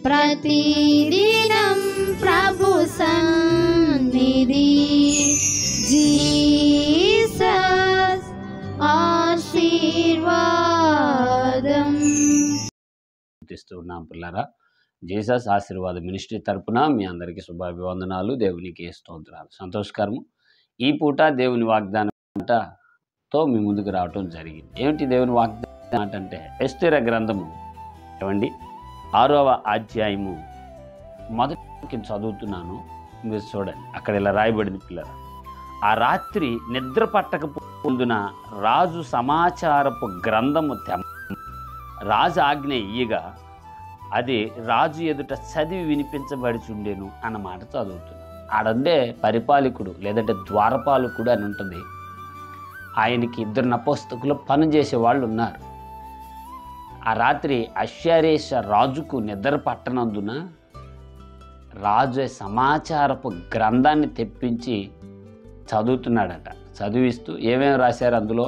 ప్రతిదినం ప్రభు సన్నిధి జీసస్ ఆశీర్వాదం ఉన్నాం పిల్లరా. జీసస్ ఆశీర్వాద మినిస్ట్రీ తరపున మీ అందరికీ శుభాభివందనాలు, దేవునికి స్తోత్రాలు. సంతోషకరము. ఈ పూట దేవుని వాగ్దానంతో మీ ముందుకు రావటం జరిగింది. ఏమిటి దేవుని వాగ్దానం అంటే ఎస్తేరు గ్రంథము ఏమండి 6వ అధ్యాయము మొదటి చదువుతున్నాను, మీరు చూడండి. అక్కడ ఇలా రాయబడింది పిల్లరా. ఆ రాత్రి నిద్ర పట్టకపోదున రాజు సమాచారపు గ్రంథము రాజు ఆజ్ఞ ఇయ్యగా అది రాజు ఎదుట చదివి వినిపించబడి చుండెను అన్నమాట చదువుతున్నాను. ఆడందే పరిపాలకుడు లేదంటే ద్వారపాలకుడు అని ఉంటుంది. ఆయనకి 2 నపుంసకులు పనిచేసే వాళ్ళు ఉన్నారు. ఆ రాత్రి అశ్షూరేష రాజుకు నిద్ర పట్టనందున రాజు సమాచారపు గ్రంథాన్ని తెప్పించి చదువుతున్నాడట. చదివిస్తూ ఏమేమి రాశారు అందులో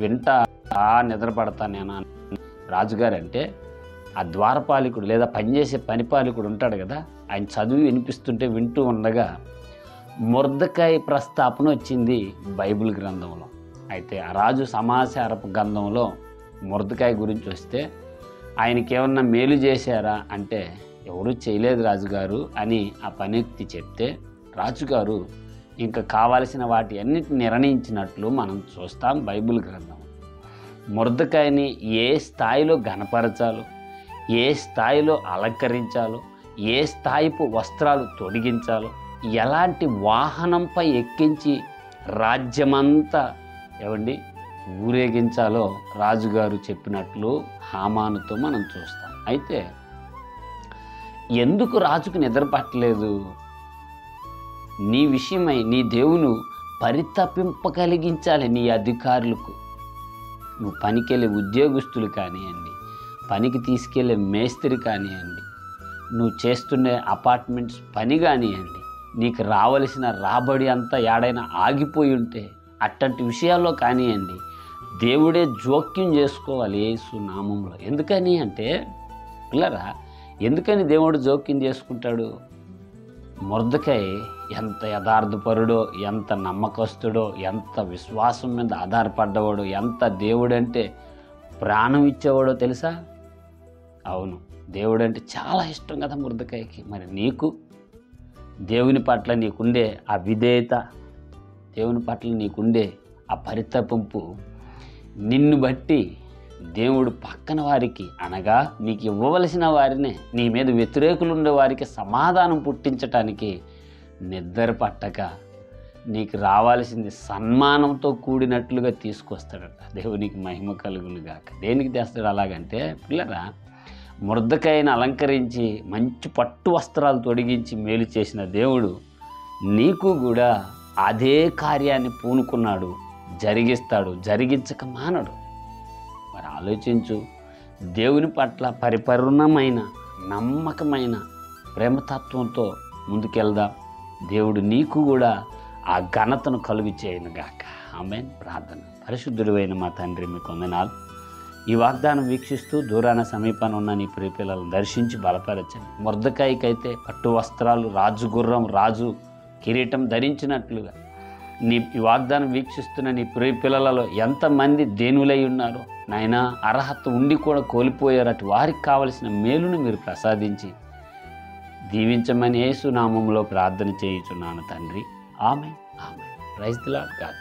వింటా నిద్ర పడతానేనా రాజుగారు అంటే ఆ ద్వారపాలకుడు లేదా పనిచేసే పనిపాలకుడు ఉంటాడు కదా, ఆయన చదివి వినిపిస్తుంటే వింటూ ఉండగా మొర్దెకాయి ప్రస్తాపన వచ్చింది బైబిల్ గ్రంథంలో. అయితే ఆ రాజు సమాచారపు గ్రంథంలో మొర్దెకాయి గురించి వస్తే ఆయనకి ఏమన్నా మేలు చేశారా అంటే ఎవరు చేయలేదు రాజుగారు అని ఆ పనిక్తి చెప్తే రాజుగారు ఇంకా కావాల్సిన వాటి అన్నిటిని నిర్ణయించినట్లు మనం చూస్తాం బైబిల్ గ్రంథం. మొర్దెకాయిని ఏ స్థాయిలో ఘనపరచాలో, ఏ స్థాయిలో అలంకరించాలో, ఏ స్థాయిపు వస్త్రాలు తొడిగించాలో, ఎలాంటి వాహనంపై ఎక్కించి రాజ్యమంతా ఊరేగించాలో రాజుగారు చెప్పినట్లు హామానుతో మనం చూస్తాం. అయితే ఎందుకు రాజుకు నిద్ర పట్టలేదు? నీ విషయమై నీ దేవుని పరితపింపగలిగించాలి. నీ అధికారులకు, నువ్వు పనికెళ్ళే ఉద్యోగస్తులు కానివ్వండి, పనికి తీసుకెళ్ళే మేస్త్రి కానివ్వండి, నువ్వు చేస్తున్న అపార్ట్మెంట్స్ పని కానివ్వండి, నీకు రావలసిన రాబడి అంతా ఏడైనా ఆగిపోయి ఉంటే అట్టంటి విషయాల్లో కానివ్వండి దేవుడే జోక్యం చేసుకోవాలి యేసు నామంలో. ఎందుకని అంటే పిల్లరా, ఎందుకని దేవుడు జోక్యం చేసుకుంటాడు? మొర్దెకాయి ఎంత యథార్థపరుడో, ఎంత నమ్మకస్తుడో, ఎంత విశ్వాసం మీద ఆధారపడ్డవాడో, ఎంత దేవుడంటే ప్రాణం ఇచ్చేవాడో తెలుసా? అవును, దేవుడంటే చాలా ఇష్టం కదా మొర్దెకాయికి. మరి నీకు దేవుని పట్ల నీకుండే ఆ విధేయత, దేవుని పట్ల నీకుండే ఆ పరితపింపు, నిన్ను బట్టి దేవుడు పక్కన వారికి అనగా నీకు ఇవ్వవలసిన వారినే, నీ మీద వ్యతిరేకులు ఉండే వారికి సమాధానం పుట్టించటానికి నిద్ర పట్టక నీకు రావాల్సింది సన్మానంతో కూడినట్లుగా తీసుకొస్తాడట. దేవునికి మహిమ కలుగును గాక. దేనికి తెస్తాడు అలాగంటే పిల్లరా, మొర్దెకాయిని అలంకరించి మంచి పట్టు వస్త్రాలు తొడిగించి మేలు చేసిన దేవుడు నీకు కూడా అదే కార్యాన్ని పూనుకున్నాడు, జరిగిస్తాడు, జరిగించక మానడు. మరి ఆలోచించు, దేవుని పట్ల పరిపూర్ణమైన నమ్మకమైన ప్రేమతత్వంతో ముందుకెళ్దాం. దేవుడు నీకు కూడా ఆ ఘనతను కలుగు చేయనుగాక. ఆమేన్. ప్రార్థన. పరిశుద్ధుడైన మా తండ్రి, మీకు వందనాలు. ఈ వాగ్దానం వీక్షిస్తూ దూరాన సమీపాన ఉన్న నీ ప్రియపిల్లలను దర్శించి బలపరచండి. మొర్దెకాయికైతే పట్టు వస్త్రాలు, రాజు గుర్రం, రాజు కిరీటం ధరించినట్లుగా నీ ఈ వాగ్దానం వీక్షిస్తున్న నీ ప్రియపిల్లలలో ఎంతమంది దేనులై ఉన్నారో నాయనా, అర్హత ఉండి కూడా కోల్పోయారు. అటు వారికి కావలసిన మేలును మీరు ప్రసాదించి దీవించమని యేసు నామములో ప్రార్థన చేయుచున్నాను తండ్రి. Amen. Amen. Praise the Lord. God